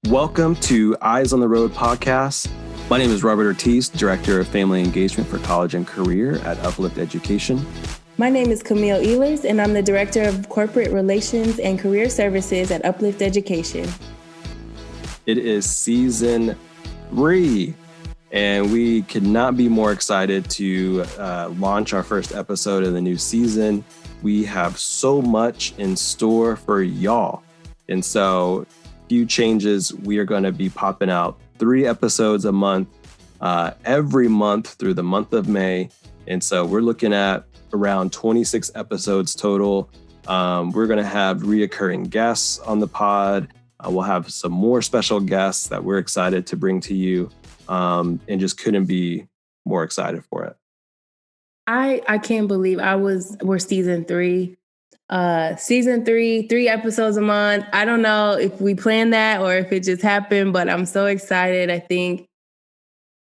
Welcome to Eyes on the Road podcast. My name is Robert Ortiz, Director of Family Engagement for College and Career at Uplift Education. My name is Camille Ehlers, and I'm the Director of Corporate Relations and Career Services at Uplift Education. It is season 3, and we could not be more excited to launch our first episode of the new season. We have so much in store for y'all. And so, few changes. We are going to be popping out 3 episodes a month, every month through the month of May. And so we're looking at around 26 episodes total. We're going to have reoccurring guests on the pod. We'll have some more special guests that we're excited to bring to you, and just couldn't be more excited for it. I can't believe we're season 3. Season 3 episodes a month. I don't know if we planned that or if it just happened, but I'm so excited. I think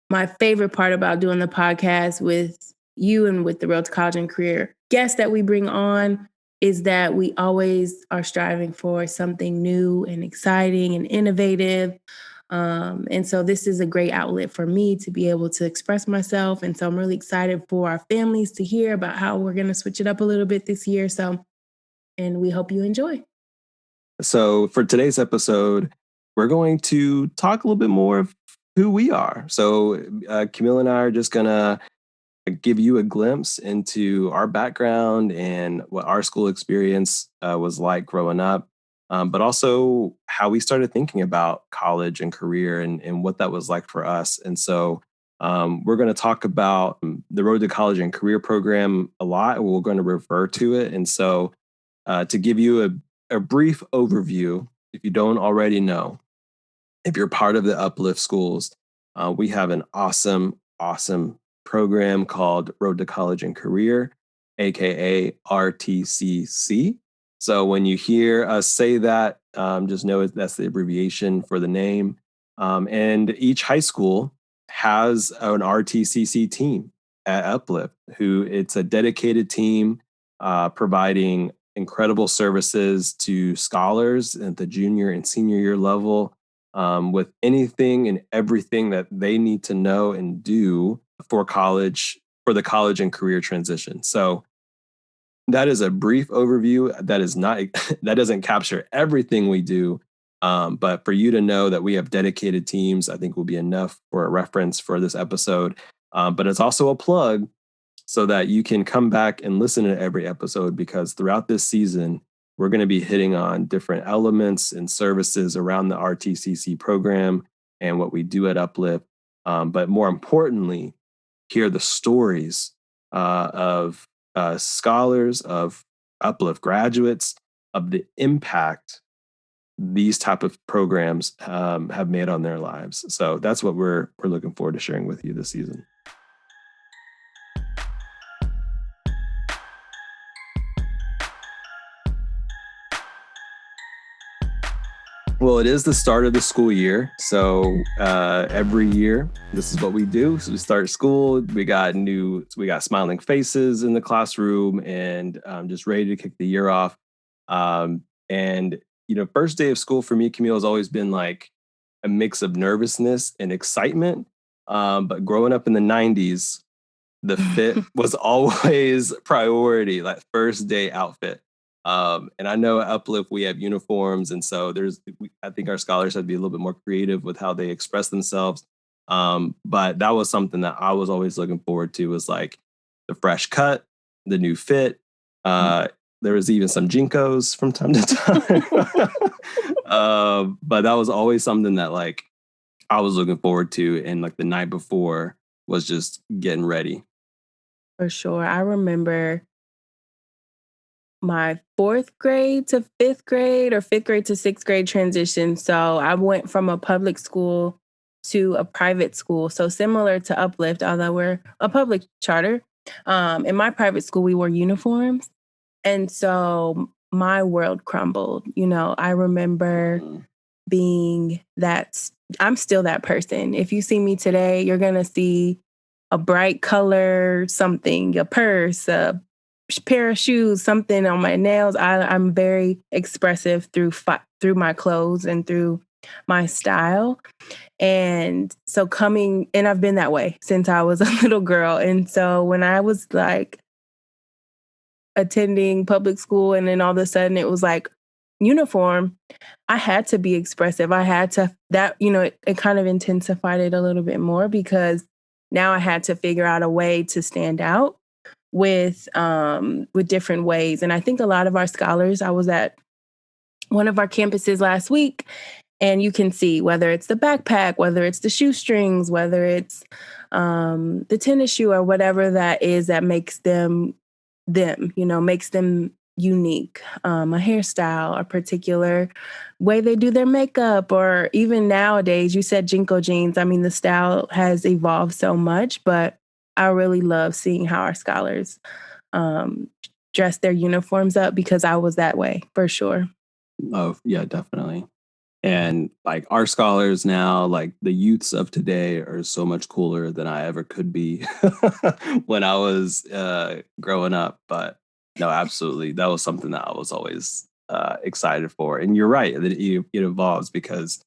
my favorite part about doing the podcast with you and with the Road to College and Career guests that we bring on is that we always are striving for something new and exciting and innovative. And so this is a great outlet for me to be able to express myself. And so I'm really excited for our families to hear about how we're going to switch it up a little bit this year. And we hope you enjoy. So for today's episode, we're going to talk a little bit more of who we are. So Camille and I are just going to give you a glimpse into our background and what our school experience was like growing up, but also how we started thinking about college and career and what that was like for us. And so we're going to talk about the Road to College and Career program a lot. We're going to refer to it. And so to give you a brief overview, if you don't already know, if you're part of the Uplift schools, we have an awesome program called Road to College and Career, aka RTCC. So when you hear us say that, just know that's the abbreviation for the name. And each high school has an RTCC team at Uplift, who it's a dedicated team providing incredible services to scholars at the junior and senior year level with anything and everything that they need to know and do for the college and career transition. So that is a brief overview. That doesn't capture everything we do. But for you to know that we have dedicated teams, I think will be enough for a reference for this episode. But it's also a plug so that you can come back and listen to every episode, because throughout this season, we're going to be hitting on different elements and services around the RTCC program and what we do at Uplift. But more importantly, hear the stories of scholars, of Uplift graduates, of the impact these type of programs have made on their lives. So that's what we're looking forward to sharing with you this season. Well, it is the start of the school year. So every year, this is what we do. So we start school. We got smiling faces in the classroom and just ready to kick the year off. And, first day of school for me, Camille, has always been like a mix of nervousness and excitement. But growing up in the 90s, the fit was always priority, like first day outfit. And I know at Uplift, we have uniforms. And so I think our scholars had to be a little bit more creative with how they express themselves. But that was something that I was always looking forward to, was like the fresh cut, the new fit. There was even some JNCOs from time to time. But that was always something that like I was looking forward to. And like the night before was just getting ready. For sure. I remember my 4th grade to 5th grade or 5th grade to 6th grade transition. So I went from a public school to a private school. So similar to Uplift, although we're a public charter. In my private school, we wore uniforms. And so my world crumbled. I remember being I'm still that person. If you see me today, you're going to see a bright color, something, a purse, a pair of shoes, something on my nails. I'm very expressive through my clothes and through my style. And so and I've been that way since I was a little girl. And so when I was like attending public school and then all of a sudden it was like uniform, I had to be expressive. I had to, it kind of intensified it a little bit more because now I had to figure out a way to stand out with different ways. And I think a lot of our scholars, I was at one of our campuses last week, and you can see whether it's the backpack, whether it's the shoestrings, whether it's the tennis shoe or whatever that is that makes them, makes them unique. A hairstyle, a particular way they do their makeup, or even nowadays, you said Jinko jeans. I mean, the style has evolved so much, but I really love seeing how our scholars dress their uniforms up because I was that way for sure. Oh, yeah, definitely. And like our scholars now, like the youths of today are so much cooler than I ever could be when I was growing up. But no, absolutely. That was something that I was always excited for. And you're right, that it evolves because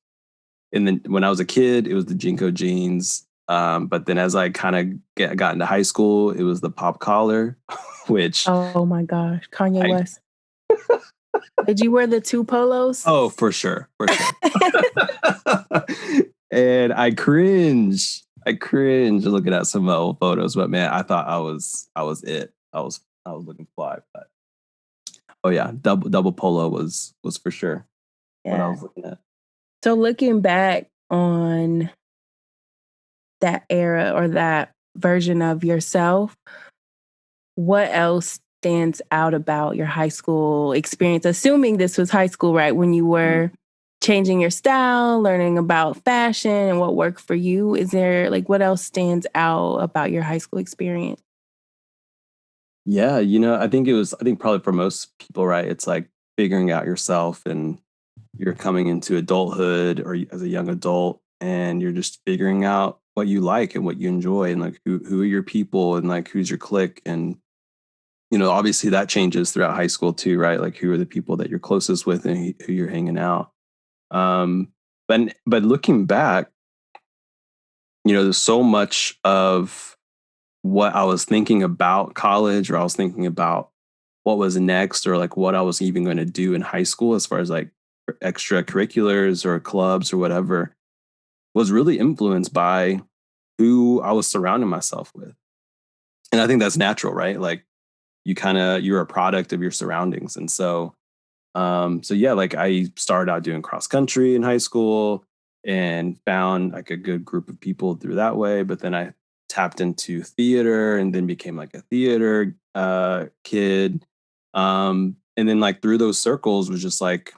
when I was a kid, it was the Jinko jeans. But then as I kind of got into high school, it was the pop collar, which Oh my gosh, Kanye West. Did you wear the two polos? Oh, for sure. For sure. And I cringe looking at some old photos, but man, I thought I was it. I was looking fly, but oh yeah, double polo was for sure what I was looking at. So looking back on that era or that version of yourself, what else stands out about your high school experience? Assuming this was high school, right? When you were changing your style, learning about fashion and what worked for you. Is there what else stands out about your high school experience? Yeah, I think probably for most people, right? It's like figuring out yourself and you're coming into adulthood or as a young adult and you're just figuring out what you like and what you enjoy and like who are your people and like who's your clique. And obviously that changes throughout high school too, right? Like who are the people that you're closest with and who you're hanging out. But looking back, there's so much of what I was thinking about college, or I was thinking about what was next, or like what I was even going to do in high school as far as like extracurriculars or clubs or whatever, was really influenced by who I was surrounding myself with. And I think that's natural, right? Like you're a product of your surroundings. And so yeah, like I started out doing cross country in high school and found like a good group of people through that way. But then I tapped into theater and then became like a theater kid. And then like through those circles was just like,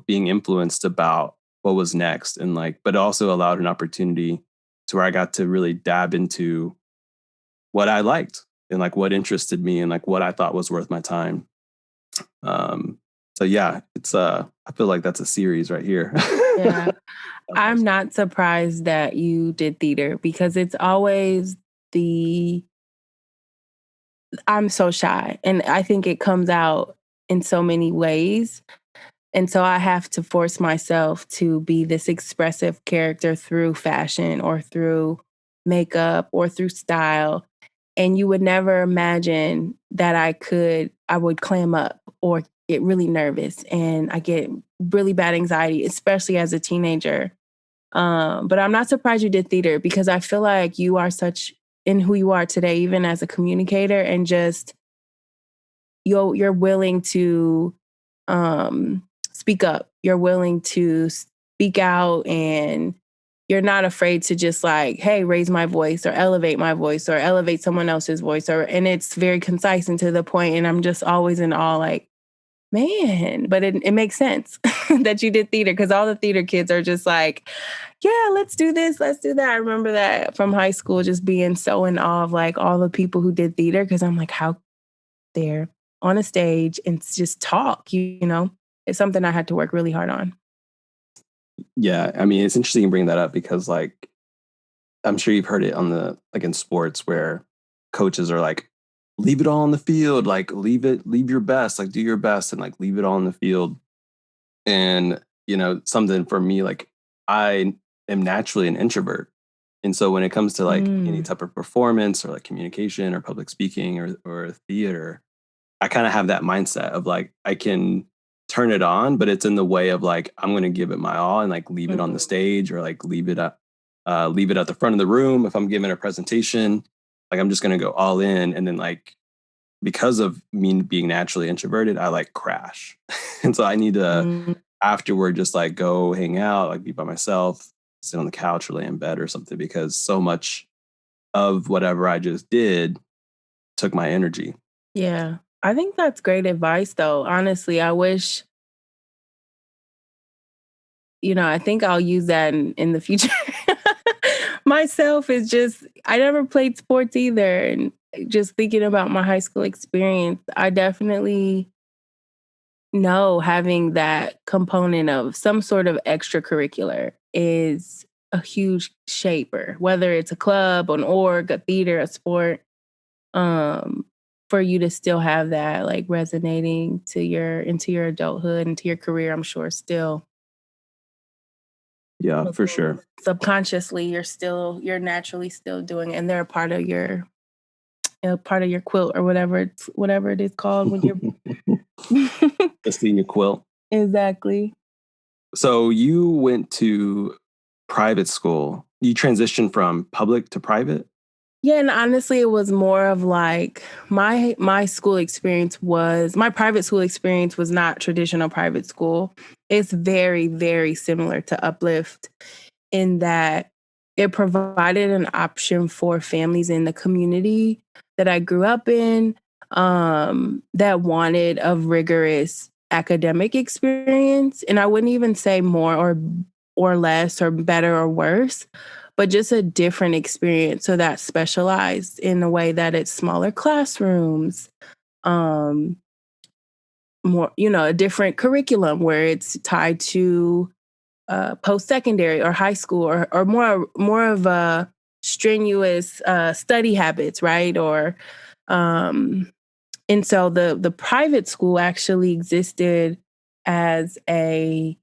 being influenced about what was next, and like, but also allowed an opportunity to where I got to really dab into what I liked and like what interested me and like what I thought was worth my time. So yeah, it's I feel like that's a series right here. Yeah. I'm not surprised that you did theater because it's always I'm so shy, and I think it comes out in so many ways. And so I have to force myself to be this expressive character through fashion or through makeup or through style. And you would never imagine that I would clam up or get really nervous, and I get really bad anxiety, especially as a teenager. But I'm not surprised you did theater because I feel like you are such in who you are today, even as a communicator, and just you're willing to speak up. You're willing to speak out, and you're not afraid to just like, hey, raise my voice or elevate my voice or elevate someone else's voice. And it's very concise and to the point. And I'm just always in awe, like, man, but it makes sense that you did theater because all the theater kids are just like, yeah, let's do this, let's do that. I remember that from high school, just being so in awe of like all the people who did theater because I'm like, how they're on a stage and just talk, it's something I had to work really hard on. Yeah, I mean, it's interesting you bring that up because like I'm sure you've heard it on the like in sports where coaches are like, leave it all on the field, like leave your best, like do your best and like leave it all on the field. And something for me, like I am naturally an introvert. And so when it comes to like any type of performance or like communication or public speaking or theater, I kind of have that mindset of like, I can turn it on, but it's in the way of like, I'm going to give it my all and like leave it on the stage or like leave it at the front of the room. If I'm giving a presentation, like I'm just going to go all in. And then like, because of me being naturally introverted, I like crash. And so I need to afterward just like go hang out, like be by myself, sit on the couch or lay in bed or something, because so much of whatever I just did took my energy. Yeah. I think that's great advice though. Honestly, I wish, I think I'll use that in the future. Myself is just, I never played sports either. And just thinking about my high school experience, I definitely know having that component of some sort of extracurricular is a huge shaper, whether it's a club, an org, a theater, a sport, for you to still have that like resonating into your adulthood, into your career, I'm sure still. Yeah, for sure. Subconsciously, you're naturally still doing it, and they're a part of your quilt or whatever it is called when you're The senior quilt. Exactly. So you went to private school. You transitioned from public to private? Yeah, and honestly, it was more of like my private school experience was not traditional private school. It's very, very similar to Uplift in that it provided an option for families in the community that I grew up in, that wanted a rigorous academic experience. And I wouldn't even say more or less or better or worse, but just a different experience. So that's specialized in the way that it's smaller classrooms, um, more, a different curriculum where it's tied to post-secondary or high school or more of a strenuous study habits, right? Or and so the private school actually existed as a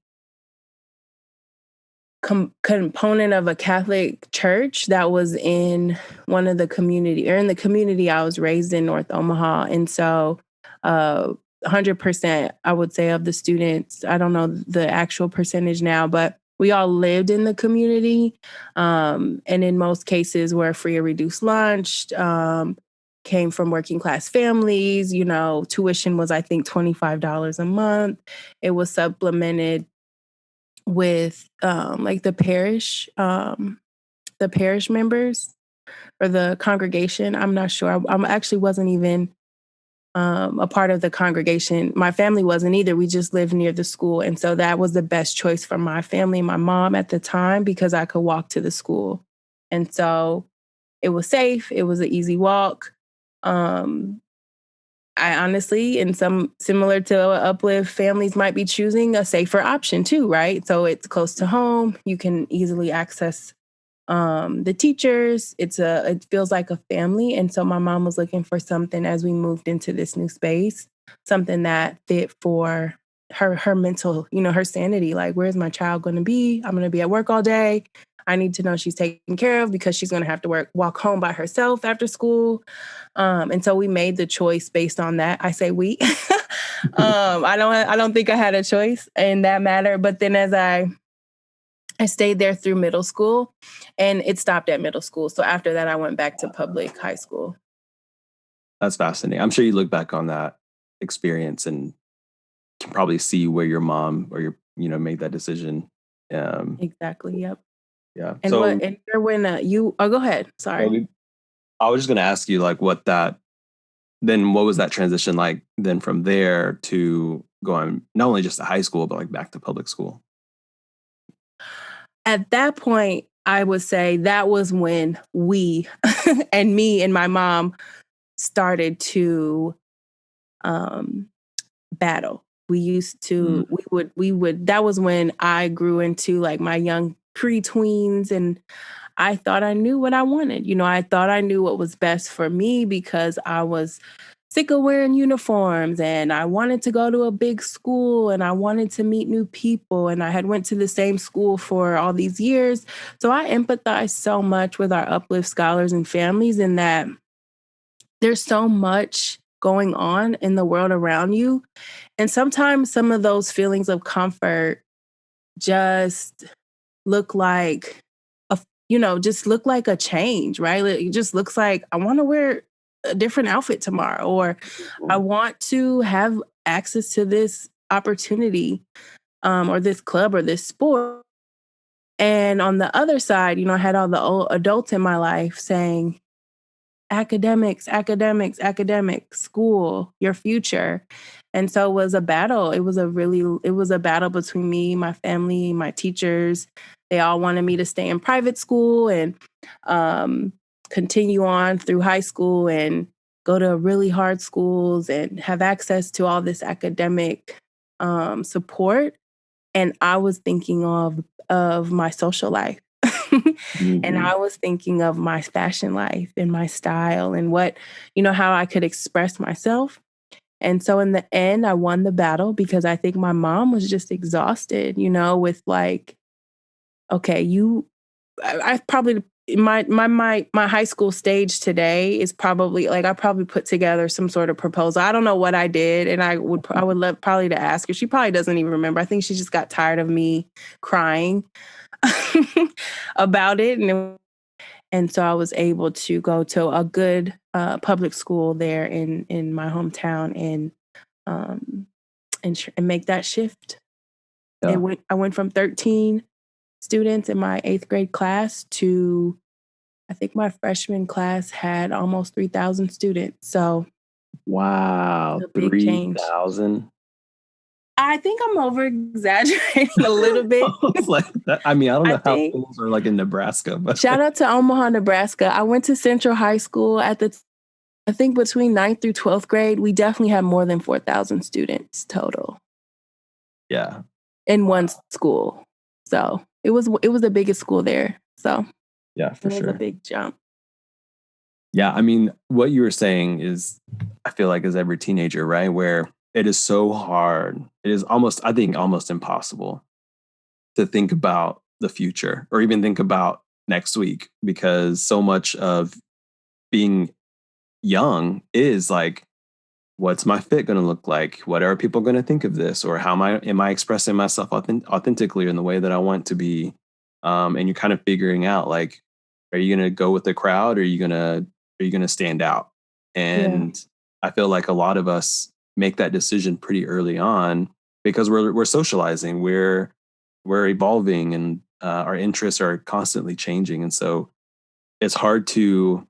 component of a Catholic church that was in one of the community or in the community I was raised in, North Omaha. And so 100%, I would say, of the students, I don't know the actual percentage now, but we all lived in the community. And in most cases were free or reduced lunch, came from working class families. Tuition was, I think, $25 a month. It was supplemented with like the parish members or the congregation. I'm not sure. I actually wasn't even a part of the congregation. My family wasn't either. We just lived near the school. And so that was the best choice for my family and my mom at the time because I could walk to the school. And so it was safe. It was an easy walk. I honestly, and some similar to Uplift, families might be choosing a safer option too, right? So it's close to home. You can easily access the teachers. It feels like a family. And so my mom was looking for something as we moved into this new space, something that fit for her mental, her sanity. Like, where's my child going to be? I'm going to be at work all day. I need to know she's taken care of because she's going to have to walk home by herself after school. And so we made the choice based on that. I say we. I don't think I had a choice in that matter. But then as I stayed there through middle school, and it stopped at middle school. So after that, I went back to public high school. That's fascinating. I'm sure you look back on that experience and can probably see where your mom or your, made that decision. Exactly. Yep. Yeah. And so go ahead. Sorry. I was just going to ask you like what was that transition like then from there to going not only just to high school, but like back to public school? At that point, I would say that was when we and me and my mom started to battle. We used to, we would, that was when I grew into like my young pre-tweens and I thought I knew what I wanted. I thought I knew what was best for me because I was sick of wearing uniforms, and I wanted to go to a big school, and I wanted to meet new people, and I had went to the same school for all these years. So I empathize so much with our Uplift scholars and families in that there's so much going on in the world around you. And sometimes some of those feelings of comfort just look like just look like a change, right? It just looks like I want to wear a different outfit tomorrow, or I want to have access to this opportunity, or this club or this sport. And on the other side, I had all the old adults in my life saying, academics, academics, academics, school, your future. And so it was a battle. It was a battle between me, my family, my teachers. They all wanted me to stay in private school and continue on through high school and go to really hard schools and have access to all this academic support. And I was thinking of my social life. And I was thinking of my fashion life and my style and how I could express myself. And so in the end, I won the battle because I think my mom was just exhausted, with like, okay, I probably, my high school stage today is probably like, I probably put together some sort of proposal. I don't know what I did. And I would love probably to ask her. She probably doesn't even remember. I think she just got tired of me crying about it. And so I was able to go to a good public school there in my hometown and make that shift. Yeah. I went from 13 students in my 8th grade class to, I think my freshman class had almost 3,000 students. So wow, 3,000. I think I'm over exaggerating a little bit. Like that. I mean, I don't know how schools are like in Nebraska, but shout out to Omaha, Nebraska. I went to Central High School I think between 9th through 12th grade, we definitely had more than 4,000 students total. Yeah. In one school. So it was the biggest school there. So yeah, for sure. It was a big jump. Yeah. I mean, what you were saying is, I feel like as every teenager, right? Where it is so hard. It is almost impossible to think about the future or even think about next week, because so much of being young is like, what's my fit going to look like? What are people going to think of this? Or how am I expressing myself authentically in the way that I want to be? And you're kind of figuring out, like, are you going to go with the crowd? Or are you going to stand out? And I feel like a lot of us make that decision pretty early on because we're socializing, we're evolving, and our interests are constantly changing. And so it's hard to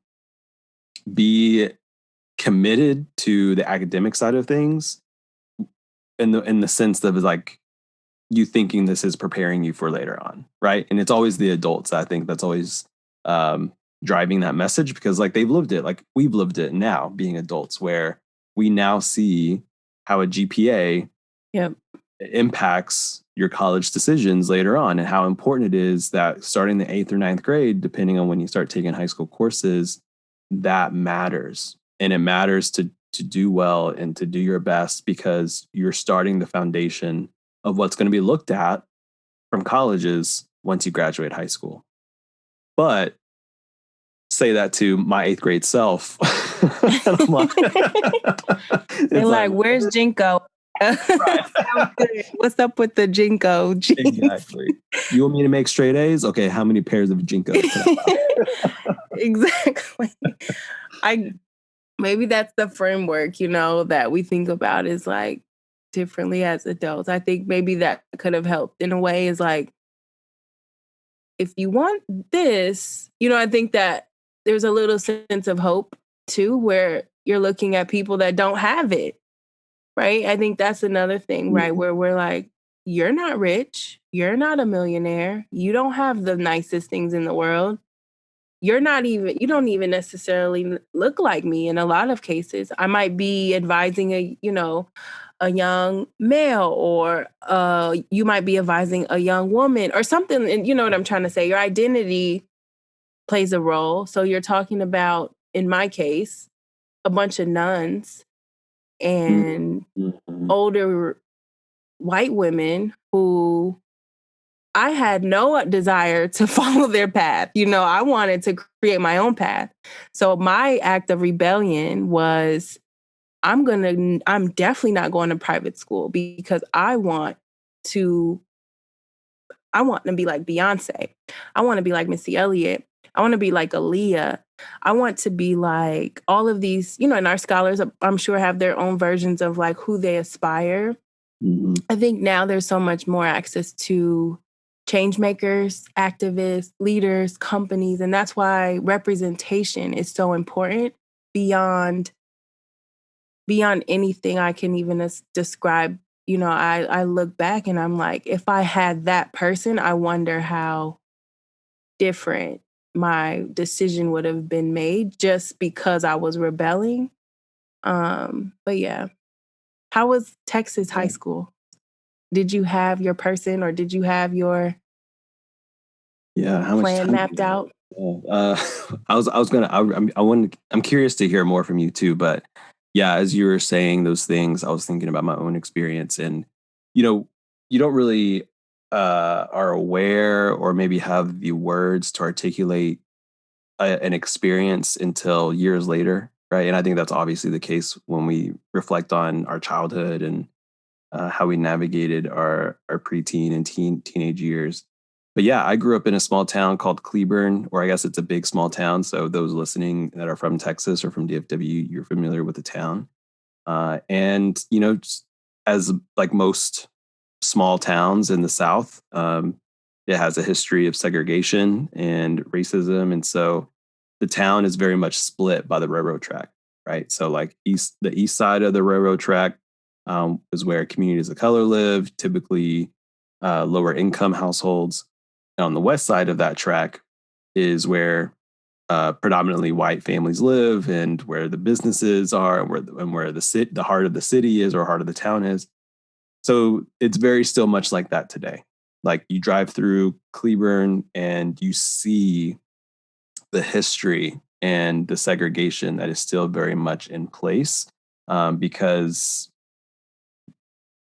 be committed to the academic side of things in the sense of like you thinking this is preparing you for later on, right? And it's always the adults, I think, that's always driving that message, because like they've lived it, like we've lived it now being adults, where we now see how a GPA impacts your college decisions later on, and how important it is that starting the 8th or 9th grade, depending on when you start taking high school courses, that matters. And it matters to do well and to do your best, because you're starting the foundation of what's going to be looked at from colleges once you graduate high school. But say that to my 8th grade self. They're like, where's Jinko? Right. What's up with the Jinko jeans? Exactly. You want me to make straight A's? Okay, how many pairs of Jinkos? Exactly. Maybe that's the framework, that we think about is like differently as adults. I think maybe that could have helped in a way, is like, if you want this, I think that there's a little sense of hope too, where you're looking at people that don't have it, right? I think that's another thing, right? Where we're like, you're not rich. You're not a millionaire. You don't have the nicest things in the world. You don't even necessarily look like me in a lot of cases. I might be advising a young male, or you might be advising a young woman or something. And you know what I'm trying to say? Your identity plays a role. So you're talking about, in my case, a bunch of nuns and Mm-hmm. older white women who I had no desire to follow their path. You know, I wanted to create my own path. So my act of rebellion was I'm definitely not going to private school because to I want to be like Beyonce. I want to be like Missy Elliott. I want to be like Aaliyah. I want to be like all of these, you know, and our scholars, I'm sure, have their own versions of like who they aspire. Mm-hmm. I think now there's so much more access to change makers, activists, leaders, companies, and that's why representation is so important beyond anything I can even describe. You know, I look back and I'm like, if I had that person, I wonder how different my decision would have been made just because I was rebelling. But yeah, how was Texas high school? Did you have your person or did you have your How much plan time? mapped out? I'm curious to hear more from you too, but yeah, as you were saying those things, I was thinking about my own experience, and you know, you don't really are aware or maybe have the words to articulate an experience until years later, right? And I think that's obviously the case when we reflect on our childhood and how we navigated our preteen and teenage years. But yeah, I grew up in a small town called Cleburne, or I guess it's a big small town. So those listening that are from Texas or from DFW, you're familiar with the town. And you know, as like most small towns in the South, it has a history of segregation and racism, and so the town is very much split by the railroad track, right? So like the east side of the railroad track is where communities of color live, typically lower income households. And on the west side of that track is where predominantly white families live and where the businesses are and where the heart of the city is or heart of the town is. So it's very still much like that today. Like you drive through Cleburne and you see the history and the segregation that is still very much in place because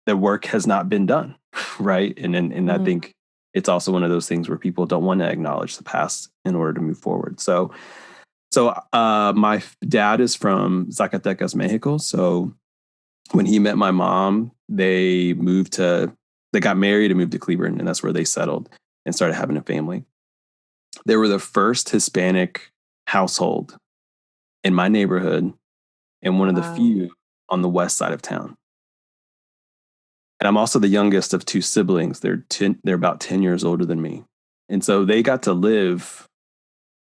the work has not been done, right? And I think it's also one of those things where people don't want to acknowledge the past in order to move forward. So my dad is from Zacatecas, Mexico. So when he met my mom, they got married and moved to Cleburne, and that's where they settled and started having a family. They were the first Hispanic household in my neighborhood and one of the few on the west side of town. And I'm also the youngest of two siblings. They're about 10 years older than me. And so they got to live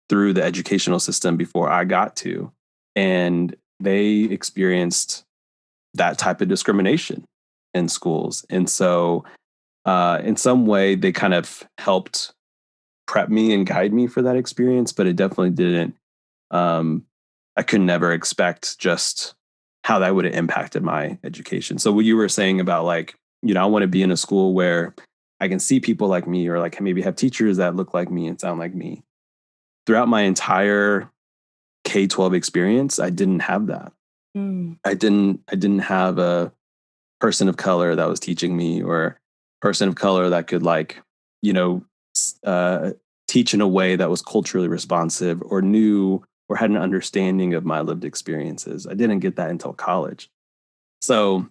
through the educational system before I got to. And they experienced that type of discrimination in schools. And so in some way, they kind of helped prep me and guide me for that experience, but it definitely didn't. I could never expect just how that would have impacted my education. So what you were saying about like, you know, I want to be in a school where I can see people like me or like maybe have teachers that look like me and sound like me. Throughout my entire K-12 experience, I didn't have that. I didn't have a person of color that was teaching me or person of color that could like, you know, teach in a way that was culturally responsive or knew or had an understanding of my lived experiences. I didn't get that until college. So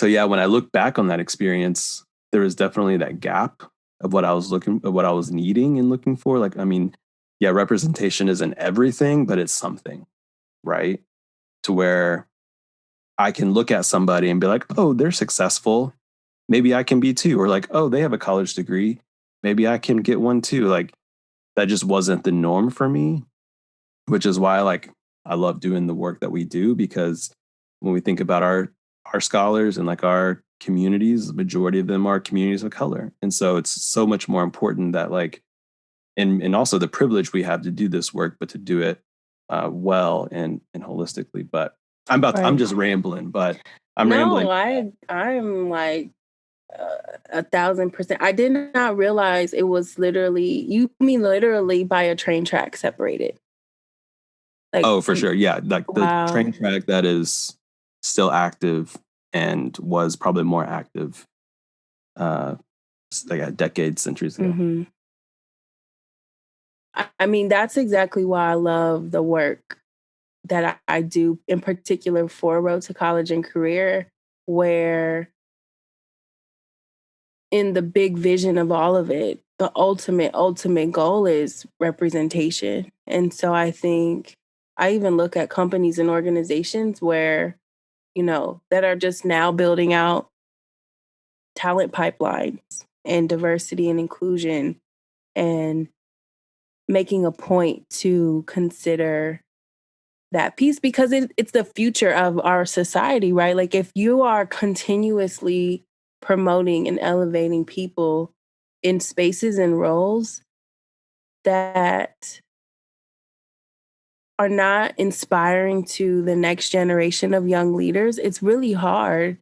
yeah, when I look back on that experience, there was definitely that gap of what I was needing and looking for. Like, I mean, yeah, representation isn't everything, but it's something, right? To where I can look at somebody and be like, oh, they're successful. Maybe I can be too. Or like, oh, they have a college degree. Maybe I can get one too. Like that just wasn't the norm for me, which is why like I love doing the work that we do, because when we think about our scholars and like our communities, the majority of them are communities of color. And so it's so much more important that like, and also the privilege we have to do this work, but to do it well and holistically. But I'm just rambling, but I'm rambling. I'm like 1,000%. I did not realize it was literally, you mean literally by a train track separated. Like, oh, for sure. Yeah. Like the train track that is still active and was probably more active like a decade, centuries ago. Mm-hmm. I mean, that's exactly why I love the work that I do, in particular for Road to College and Career, where in the big vision of all of it, the ultimate goal is representation. And so I think I even look at companies and organizations where, that are just now building out talent pipelines and diversity and inclusion and making a point to consider that piece, because it's the future of our society, right? Like if you are continuously promoting and elevating people in spaces and roles that are not inspiring to the next generation of young leaders, it's really hard.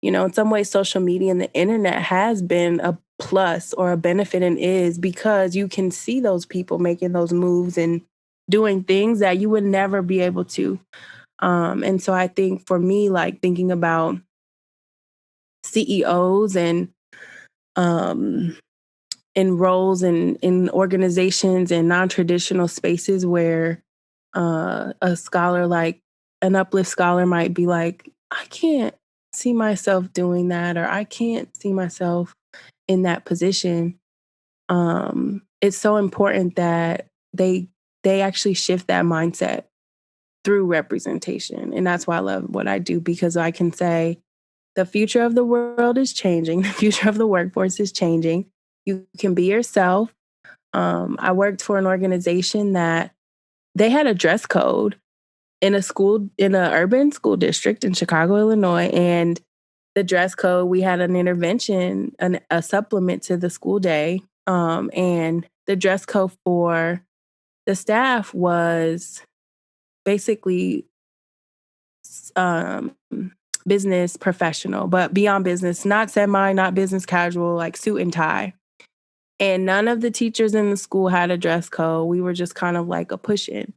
In some ways, social media and the internet has been a plus or a benefit, and is, because you can see those people making those moves and doing things that you would never be able to. And so I think for me, like thinking about CEOs and in roles in organizations and non-traditional spaces where a scholar, like an Uplift scholar, might be like, I can't see myself doing that, or I can't see myself in that position. It's so important that they actually shift that mindset through representation. And that's why I love what I do, because I can say the future of the world is changing. The future of the workforce is changing. You can be yourself. I worked for an organization that they had a dress code in an urban school district in Chicago, Illinois. And the dress code, we had an intervention, a supplement to the school day. And the dress code for the staff was basically business professional, but beyond business, not semi, not business casual, like suit and tie. And none of the teachers in the school had a dress code. We were just kind of like a push in.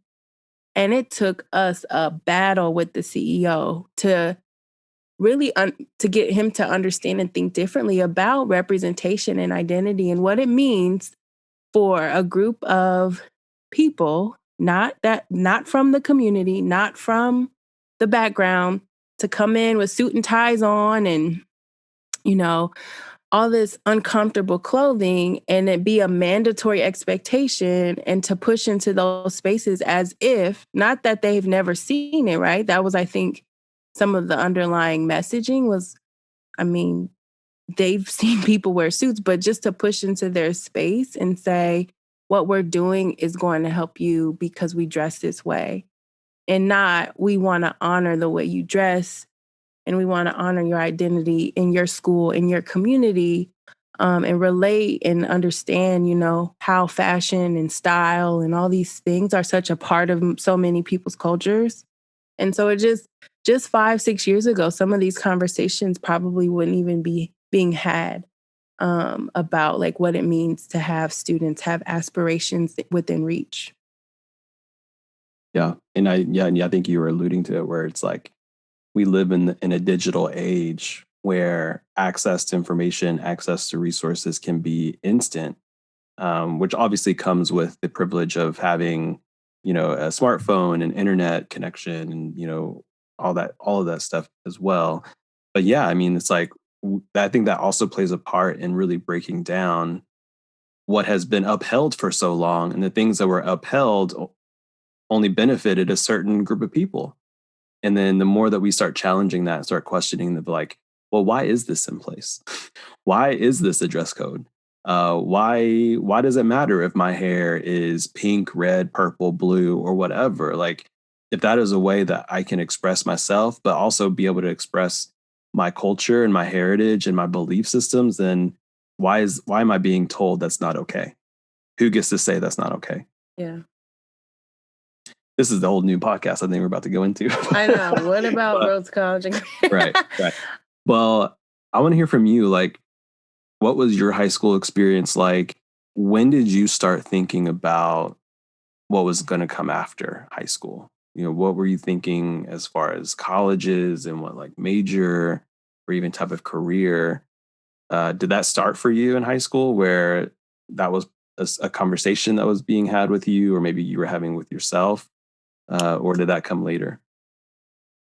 And it took us a battle with the CEO to really to get him to understand and think differently about representation and identity and what it means for a group of people, not from the community, not from the background, to come in with suit and ties on and, all this uncomfortable clothing, and it be a mandatory expectation, and to push into those spaces as if, not that they've never seen it, right? That was, I think, some of the underlying messaging was, I mean, they've seen people wear suits, but just to push into their space and say, what we're doing is going to help you because we dress this way. And not, we want to honor the way you dress, and we want to honor your identity in your school, in your community, and relate and understand, how fashion and style and all these things are such a part of so many people's cultures. And so it just 5-6 years ago, some of these conversations probably wouldn't even be being had about like what it means to have students have aspirations within reach. Yeah. And I think you were alluding to it, where it's like, we live in a digital age where access to information, access to resources can be instant, which obviously comes with the privilege of having, a smartphone and internet connection and, all of that stuff as well. But yeah, I mean, it's like, I think that also plays a part in really breaking down what has been upheld for so long, and the things that were upheld only benefited a certain group of people. And then the more that we start challenging that, start questioning the like, well, why is this in place? Why is this a dress code? Why does it matter if my hair is pink, red, purple, blue, or whatever? Like, if that is a way that I can express myself, but also be able to express my culture and my heritage and my belief systems, then why am I being told that's not okay? Who gets to say that's not okay? Yeah. This is the whole new podcast I think we're about to go into. I know. What about Road to College? Right. Well, I want to hear from you. Like, what was your high school experience like? When did you start thinking about what was going to come after high school? what were you thinking as far as colleges and what like major or even type of career? Did that start for you in high school where that was a conversation that was being had with you, or maybe you were having with yourself, or did that come later?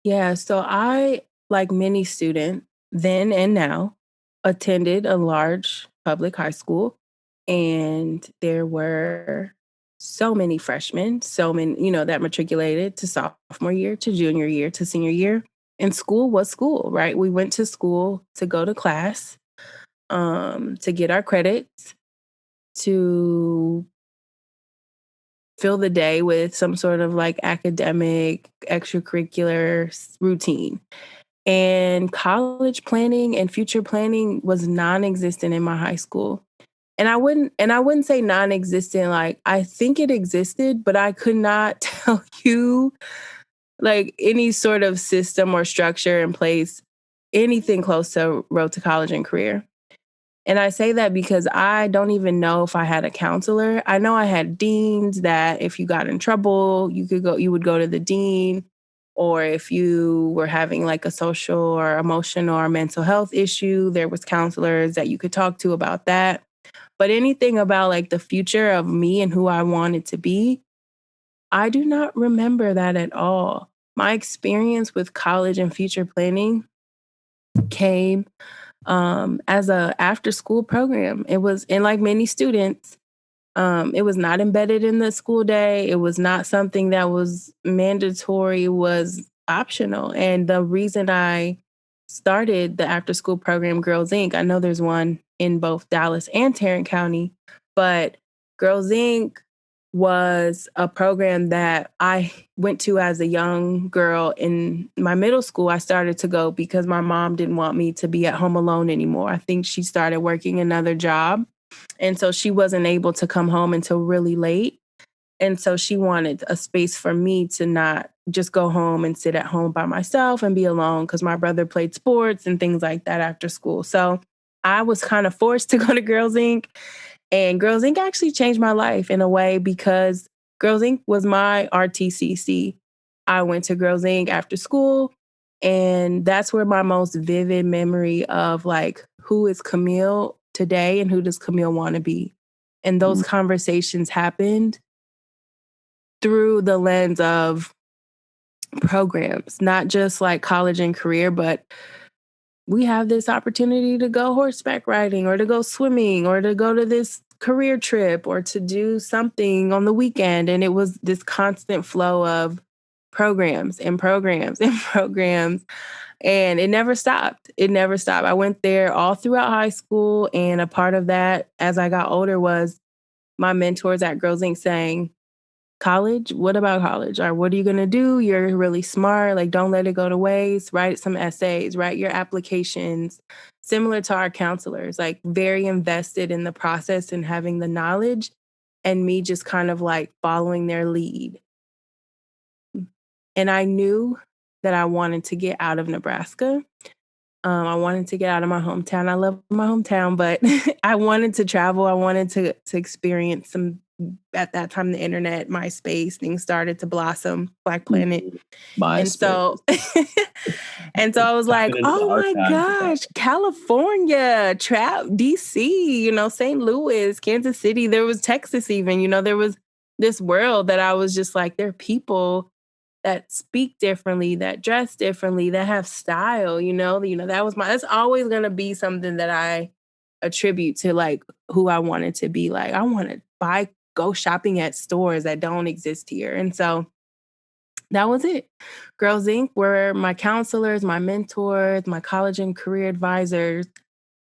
Yeah, so I, like many students then and now, attended a large public high school, and there were so many freshmen, so many, that matriculated to sophomore year, to junior year, to senior year. And school was school, right? We went to school to go to class, to get our credits, to fill the day with some sort of like academic extracurricular routine. And college planning and future planning was non-existent in my high school. And I wouldn't say non-existent, like I think it existed, but I could not tell you like any sort of system or structure in place, anything close to Road to College and Career. And I say that because I don't even know if I had a counselor. I know I had deans that if you got in trouble, you would go to the dean. Or if you were having like a social or emotional or mental health issue, there was counselors that you could talk to about that. But anything about like the future of me and who I wanted to be, I do not remember that at all. My experience with college and future planning came as a after school program. It was, and like many students, it was not embedded in the school day. It was not something that was mandatory. It was optional. And the reason I started the after school program, Girls Inc., I know there's one in both Dallas and Tarrant County, but Girls Inc. was a program that I went to as a young girl in my middle school. I started to go because my mom didn't want me to be at home alone anymore. I think she started working another job. And so she wasn't able to come home until really late. And so she wanted a space for me to not just go home and sit at home by myself and be alone because my brother played sports and things like that after school. So I was kind of forced to go to Girls Inc. And Girls Inc. actually changed my life in a way because Girls Inc. was my RTCC. I went to Girls Inc. after school, and that's where my most vivid memory of like who is Camille today and who does Camille want to be. And those Mm. conversations happened through the lens of programs, not just like college and career, but we have this opportunity to go horseback riding or to go swimming or to go to this career trip or to do something on the weekend. And it was this constant flow of programs and programs and programs. And it never stopped. It never stopped. I went there all throughout high school. And a part of that as I got older was my mentors at Girls Inc. saying, college, what about college? Or what are you going to do? You're really smart. Like, don't let it go to waste. Write some essays, write your applications, similar to our counselors, like very invested in the process and having the knowledge, and me just kind of like following their lead. And I knew that I wanted to get out of Nebraska. I wanted to get out of my hometown. I love my hometown, but I wanted to travel. I wanted to experience some. At that time, the internet, MySpace, things started to blossom, Black Planet, and MySpace. so, and so I was like, Tapping into the "Oh my archives of that. gosh, California, DC, St. Louis, Kansas City. There was Texas, even. There was this world that I was just like, there are people that speak differently, that dress differently, that have style, that's always gonna be something that I attribute to like who I wanted to be. Like I want to go shopping at stores that don't exist here. And so that was it. Girls Inc. were my counselors, my mentors, my college and career advisors.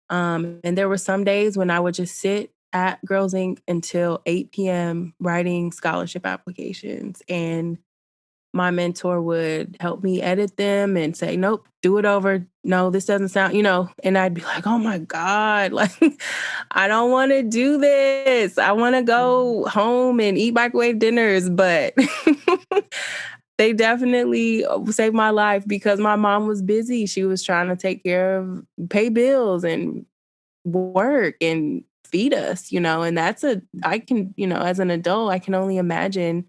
And there were some days when I would just sit at Girls Inc. until 8 p.m. writing scholarship applications, and my mentor would help me edit them and say, nope, do it over. No, this doesn't sound, and I'd be like, oh my God, like, I don't want to do this. I want to go home and eat microwave dinners. But they definitely saved my life because my mom was busy. She was trying to pay bills and work and feed us, and I can, as an adult, I can only imagine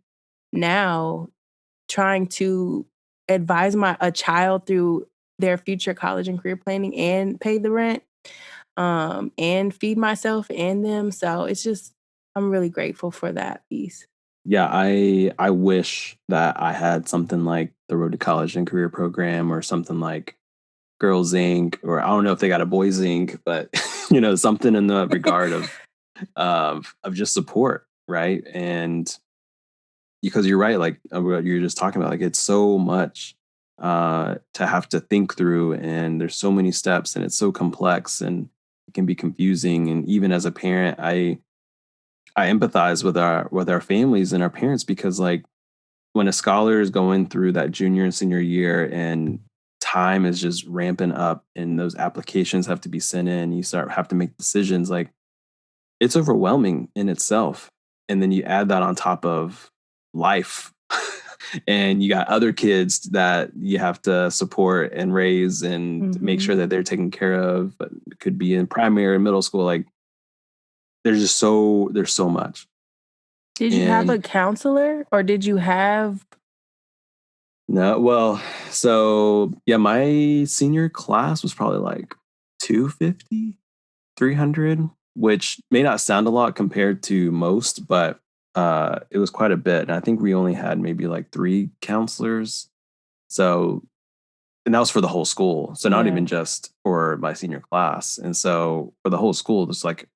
now trying to advise a child through their future college and career planning and pay the rent, and feed myself and them. So it's just, I'm really grateful for that piece. Yeah, I wish that I had something like the Road to College and Career Program or something like Girls Inc. or I don't know if they got a Boys Inc. But something in the regard of just support, right? And because you're right, like what you're just talking about, like it's so much to have to think through, and there's so many steps, and it's so complex, and it can be confusing. And even as a parent, I empathize with our families and our parents, because like when a scholar is going through that junior and senior year and time is just ramping up and those applications have to be sent in, you have to make decisions, like it's overwhelming in itself. And then you add that on top of life and you got other kids that you have to support and raise and make sure that they're taken care of, but it could be in primary and middle school. Like there's so much. Did you have a counselor, or did you have? No, well, so yeah, my senior class was probably like 250, 300, which may not sound a lot compared to most, but it was quite a bit. And I think we only had maybe like 3 counselors. So, and that was for the whole school. So not even just for my senior class. And so for the whole school, there's like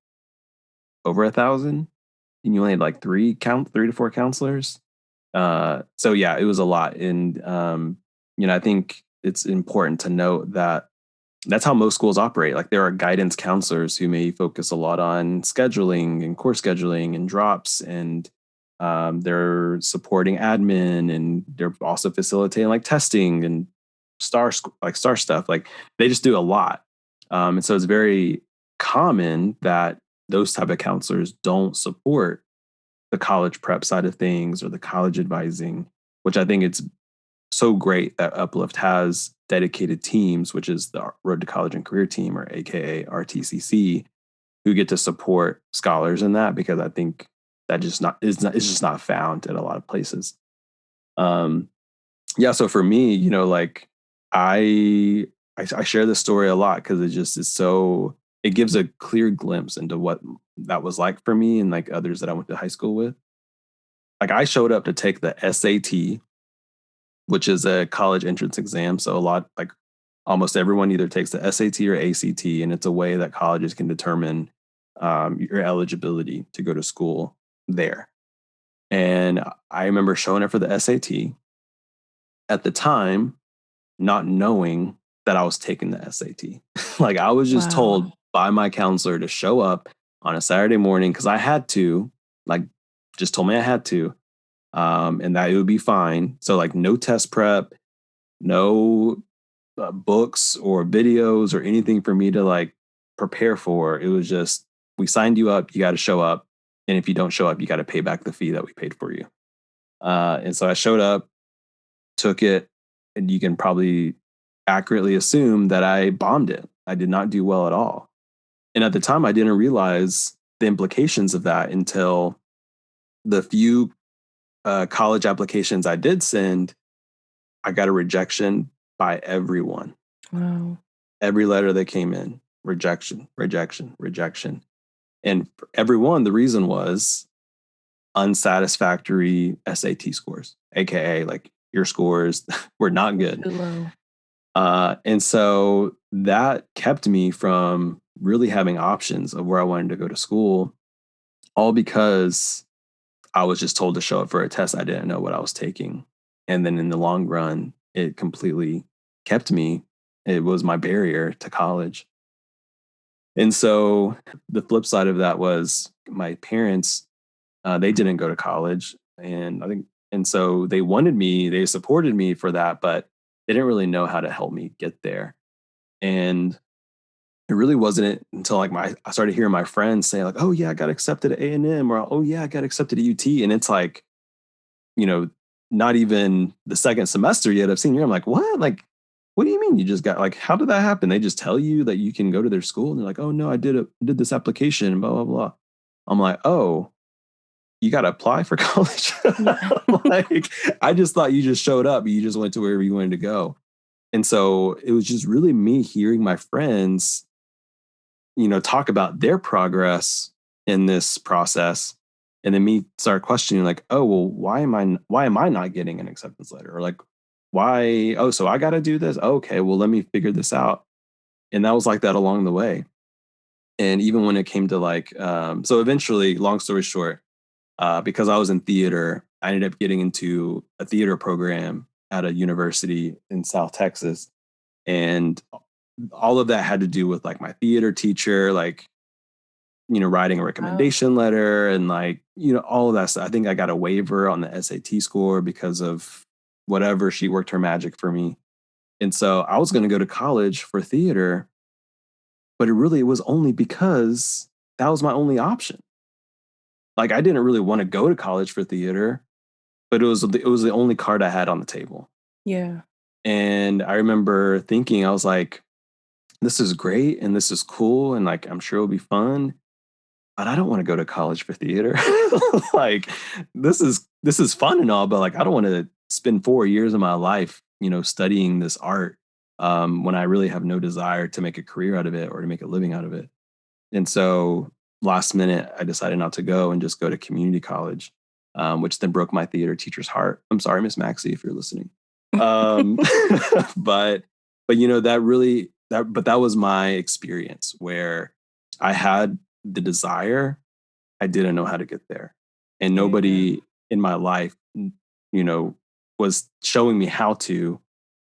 over 1,000, and you only had like 3 to 4 counselors. So yeah, it was a lot. And, I think it's important to note that that's how most schools operate. Like there are guidance counselors who may focus a lot on scheduling and course scheduling and drops, and they're supporting admin, and they're also facilitating like testing and star stuff. Like they just do a lot. And so it's very common that those type of counselors don't support the college prep side of things or the college advising, which I think it's so great that Uplift has dedicated teams, which is the Road to College and Career Team, or AKA RTCC, who get to support scholars in that, because I think that it's just not found at a lot of places. Yeah. So for me, like I share this story a lot because it just is so, it gives a clear glimpse into what that was like for me and like others that I went to high school with. Like I showed up to take the SAT, which is a college entrance exam. So almost everyone either takes the SAT or ACT, and it's a way that colleges can determine your eligibility to go to school there. And I remember showing up for the SAT at the time, not knowing that I was taking the SAT. Like I was just told by my counselor to show up on a Saturday morning because I had to, like, just told me I had to, and that it would be fine. So like no test prep, no books or videos or anything for me to like prepare for. It was just, we signed you up, you got to show up. And if you don't show up, you got to pay back the fee that we paid for you. And so I showed up, took it, and you can probably accurately assume that I bombed it. I did not do well at all. And at the time, I didn't realize the implications of that until the few college applications I did send, I got a rejection by everyone. Wow. Every letter that came in, rejection, rejection, rejection. And for everyone, the reason was unsatisfactory SAT scores, AKA like your scores were not good. And so that kept me from really having options of where I wanted to go to school, all because I was just told to show up for a test. I didn't know what I was taking. And then in the long run, it completely kept me. It was my barrier to college. And so the flip side of that was my parents, they didn't go to college. And so they supported me for that, but they didn't really know how to help me get there. And it really wasn't until like I started hearing my friends say like, oh yeah, I got accepted at A&M, or oh yeah, I got accepted at UT. And it's like, not even the second semester yet of senior year. I'm like, what? Like, what do you mean you just got, like, how did that happen? They just tell you that you can go to their school, and they're like, oh no, I did this application, blah, blah, blah. I'm like, oh, you got to apply for college. Like, I just thought you just showed up. You just went to wherever you wanted to go. And so it was just really me hearing my friends, talk about their progress in this process. And then me start questioning like, oh, well, why am I not getting an acceptance letter? Or like, why? Oh, so I got to do this. Okay, well, let me figure this out. And that was like that along the way. And even when it came to like, so eventually, long story short, because I was in theater, I ended up getting into a theater program at a university in South Texas. And all of that had to do with like my theater teacher, like, writing a recommendation letter and like, all of that stuff. I think I got a waiver on the SAT score because of whatever. She worked her magic for me. And so I was going to go to college for theater, but it really was only because that was my only option. Like, I didn't really want to go to college for theater, but it was the only card I had on the table. Yeah. And I remember thinking, I was like, this is great and this is cool and like I'm sure it'll be fun, but I don't want to go to college for theater. Like, this is fun and all, but like I don't want to spend 4 years of my life, studying this art, when I really have no desire to make a career out of it or to make a living out of it. And so last minute, I decided not to go and just go to community college, which then broke my theater teacher's heart. I'm sorry, Miss Maxie, if you're listening. But that was my experience where I had the desire, I didn't know how to get there, and nobody in my life, was showing me how to.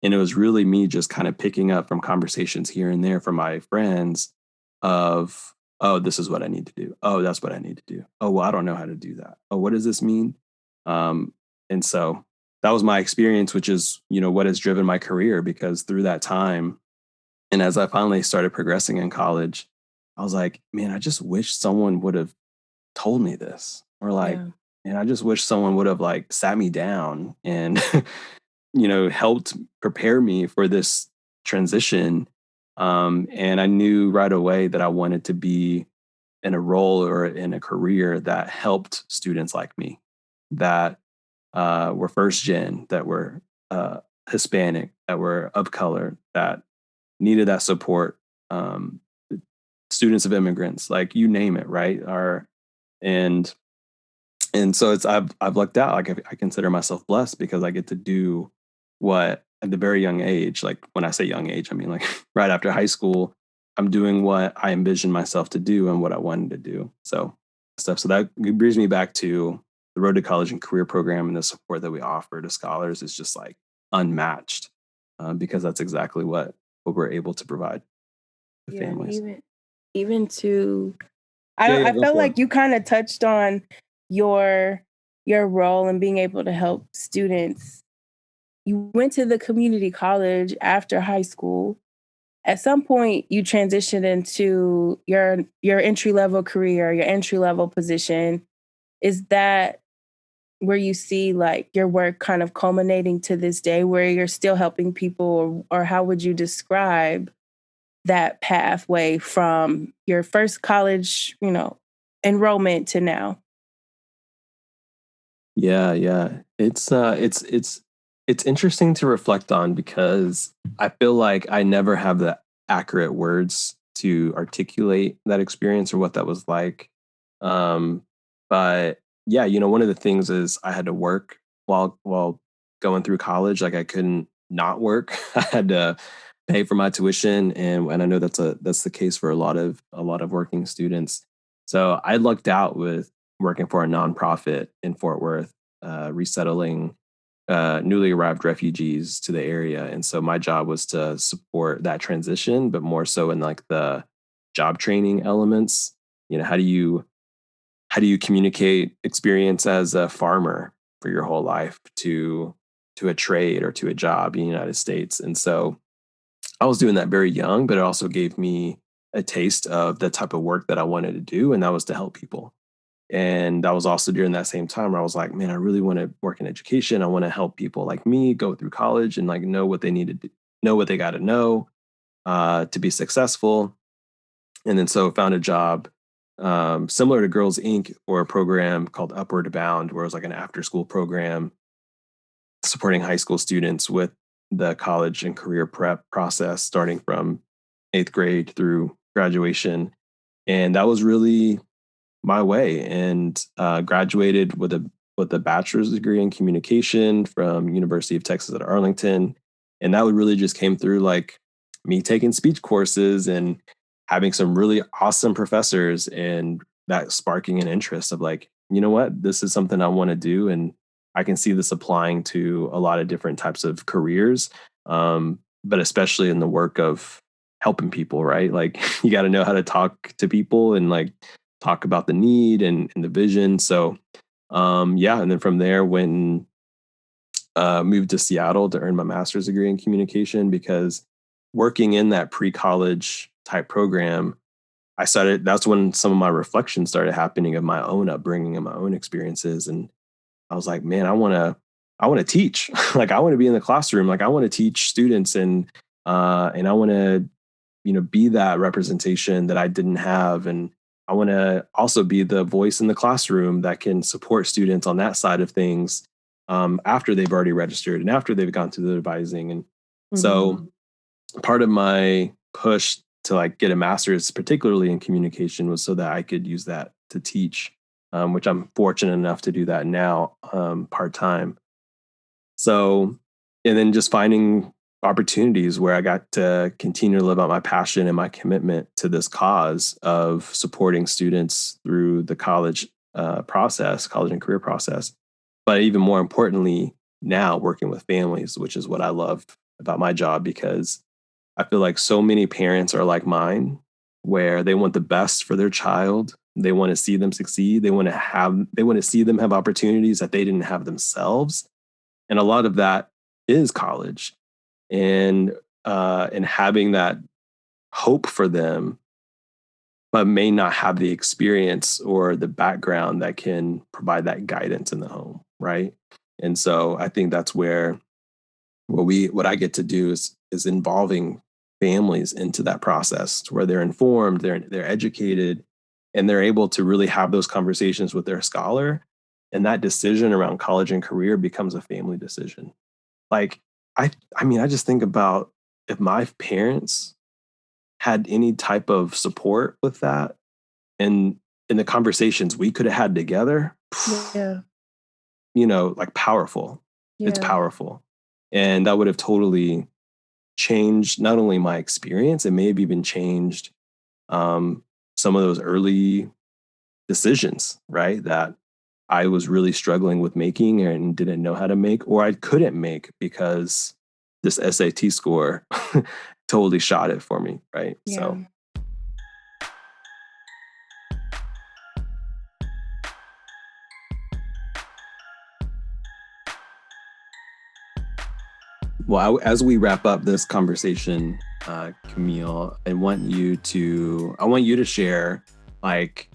And it was really me just kind of picking up from conversations here and there from my friends of, oh, this is what I need to do. Oh, that's what I need to do. Oh, well, I don't know how to do that. Oh, what does this mean? And so that was my experience, which is, what has driven my career, because through that time, and as I finally started progressing in college, I was like, man, I just wish someone would have told me this, or like, man, I just wish someone would have like sat me down and, helped prepare me for this transition. And I knew right away that I wanted to be in a role or in a career that helped students like me, that were first gen, that were Hispanic, that were of color, that needed that support. Students of immigrants, like you name it, right? And so I've lucked out. Like I consider myself blessed because I get to do what at the very young age, like when I say young age, I mean like right after high school, I'm doing what I envisioned myself to do and what I wanted to do. So that brings me back to the Road to College and Career Program, and the support that we offer to scholars is just like unmatched, because that's exactly what we're able to provide to families. Even to, I felt like you kind of touched on your role in being able to help students. You went to the community college after high school. At some point, you transitioned into your entry-level career, your entry-level position. Is that where you see like your work kind of culminating to this day, where you're still helping people, or how would you describe that pathway from your first college, enrollment to now? Yeah. It's interesting to reflect on, because I feel like I never have the accurate words to articulate that experience or what that was like. But yeah, one of the things is I had to work while going through college. Like I couldn't not work. I had to pay for my tuition, and I know that's the case for a lot of working students. So I lucked out with working for a nonprofit in Fort Worth, resettling newly arrived refugees to the area. And so my job was to support that transition, but more so in like the job training elements. How do you communicate experience as a farmer for your whole life to a trade or to a job in the United States? And so I was doing that very young, but it also gave me a taste of the type of work that I wanted to do, and that was to help people. And that was also during that same time where I was like, man, I really want to work in education. I want to help people like me go through college and like know what they need to know what they got to know, to be successful. And then so found a job similar to Girls Inc. or a program called Upward Bound, where it was like an after school program supporting high school students with the college and career prep process, starting from 8th grade through graduation. And that was really my way, and graduated with a bachelor's degree in communication from University of Texas at Arlington. And that really just came through like me taking speech courses and having some really awesome professors, and that sparking an interest of like, you know what, this is something I want to do. And I can see this applying to a lot of different types of careers, but especially in the work of helping people, right? Like you got to know how to talk to people and like talk about the need and the vision. So yeah, and then from there went and moved to Seattle to earn my master's degree in communication, because working in that pre-college type program, that's when some of my reflections started happening of my own upbringing and my own experiences. And I was like, man, I want to teach. Like I want to be in the classroom. Like I want to teach students, and I want to, be that representation that I didn't have. And I want to also be the voice in the classroom that can support students on that side of things, after they've already registered and after they've gone through the advising. And so part of my push to like get a master's, particularly in communication, was so that I could use that to teach, which I'm fortunate enough to do that now, part time. So, and then just finding opportunities where I got to continue to live out my passion and my commitment to this cause of supporting students through the college college and career process. But even more importantly, now working with families, which is what I love about my job, because I feel like so many parents are like mine, where they want the best for their child. They want to see them succeed. They want to see them have opportunities that they didn't have themselves. And a lot of that is college, and having that hope for them, but may not have the experience or the background that can provide that guidance in the home, right? And so I think that's where what I get to do is involving families into that process, to where they're informed, they're educated, and they're able to really have those conversations with their scholar. And that decision around college and career becomes a family decision. Like I mean, I just think about if my parents had any type of support with that, and in the conversations we could have had together, Yeah. like powerful. It's Yeah. powerful. And that would have totally changed not only my experience, it may have even changed some of those early decisions, right? That I was really struggling with making and didn't know how to make, or I couldn't make because this SAT score totally shot it for me, right? Yeah. So, well, as we wrap up this conversation, Camille, I want you to share, like,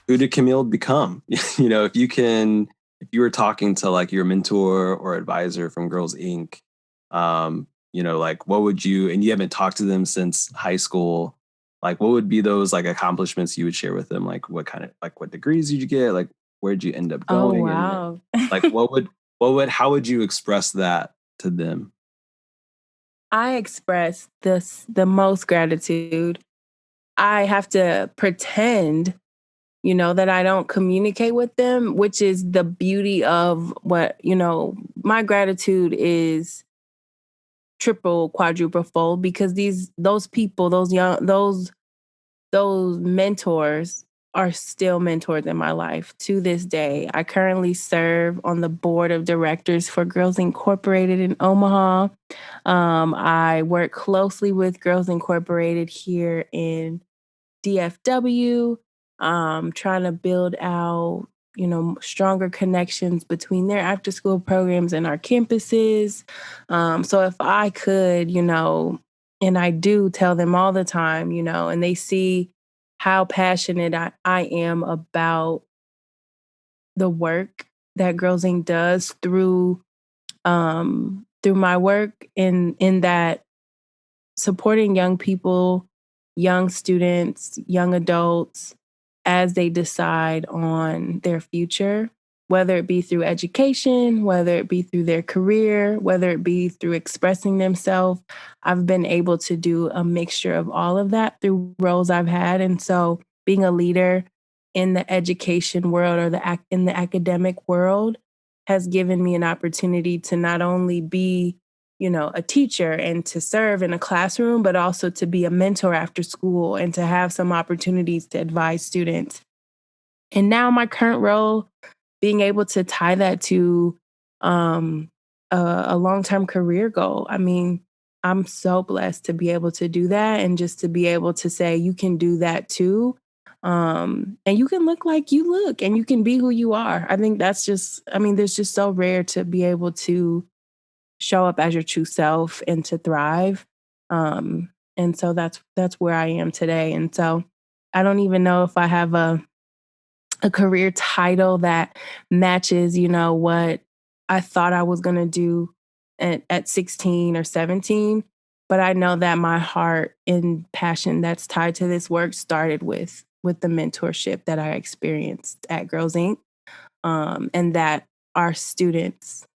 who did Camille become? If you were talking to like your mentor or advisor from Girls Inc., like what would you, and you haven't talked to them since high school, like what would be those like accomplishments you would share with them? Like what degrees did you get? Like where'd you end up Oh, going? And wow. like how would you express that to them? I express the most gratitude. I have to pretend, that I don't communicate with them, which is the beauty of what, my gratitude is triple, quadruple fold, because those people, those mentors are still mentors in my life to this day. I currently serve on the board of directors for Girls Incorporated in Omaha. I work closely with Girls Incorporated here in DFW, trying to build out, stronger connections between their after school programs and our campuses. So if I could, and I do tell them all the time, and they see how passionate I am about the work that Girls Inc. does through my work in that supporting young people, young students, young adults, as they decide on their future, whether it be through education, whether it be through their career, whether it be through expressing themselves. I've been able to do a mixture of all of that through roles I've had. And so being a leader in the education world or in the academic world has given me an opportunity to not only be, a teacher and to serve in a classroom, but also to be a mentor after school and to have some opportunities to advise students. And now my current role, being able to tie that to a long-term career goal. I mean, I'm so blessed to be able to do that and just to be able to say you can do that too. And you can look like you look and you can be who you are. I think there's just so rare to be able to show up as your true self and to thrive. And so that's where I am today. And so I don't even know if I have a career title that matches, what I thought I was going to do at 16 or 17. But I know that my heart and passion that's tied to this work started with the mentorship that I experienced at Girls Inc. And that our students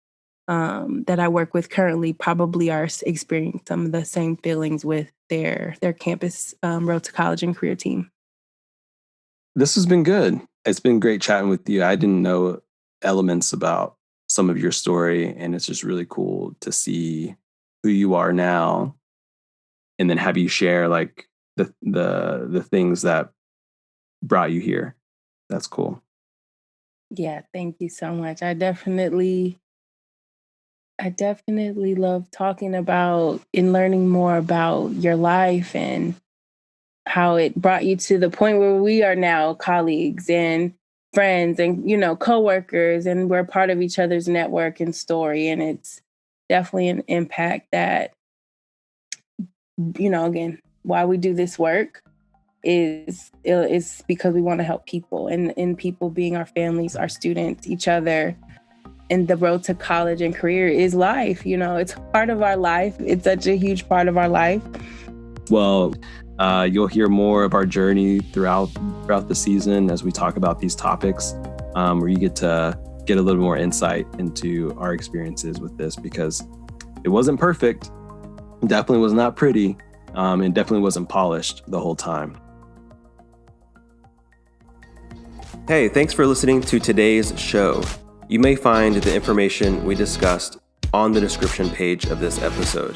that I work with currently probably are experiencing some of the same feelings with their campus Road to College and career team. This has been good. It's been great chatting with you. I didn't know elements about some of your story, and it's just really cool to see who you are now and then have you share like the things that brought you here. That's cool. Yeah, thank you so much. I definitely love talking about and learning more about your life and how it brought you to the point where we are now colleagues and friends and, coworkers, and we're part of each other's network and story. And it's definitely an impact that, again, why we do this work is because we want to help people, and people being our families, our students, each other. And the road to college and career is life. It's part of our life. It's such a huge part of our life. Well, you'll hear more of our journey throughout the season as we talk about these topics, where you get to get a little more insight into our experiences with this, because it wasn't perfect, definitely was not pretty, and definitely wasn't polished the whole time. Hey, thanks for listening to today's show. You may find the information we discussed on the description page of this episode.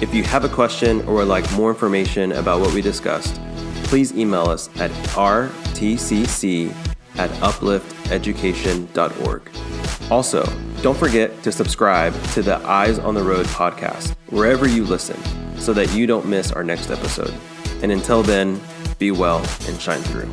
If you have a question or would like more information about what we discussed, please email us at rtcc@uplifteducation.org. Also, don't forget to subscribe to the Eyes on the Road podcast wherever you listen so that you don't miss our next episode. And until then, be well and shine through.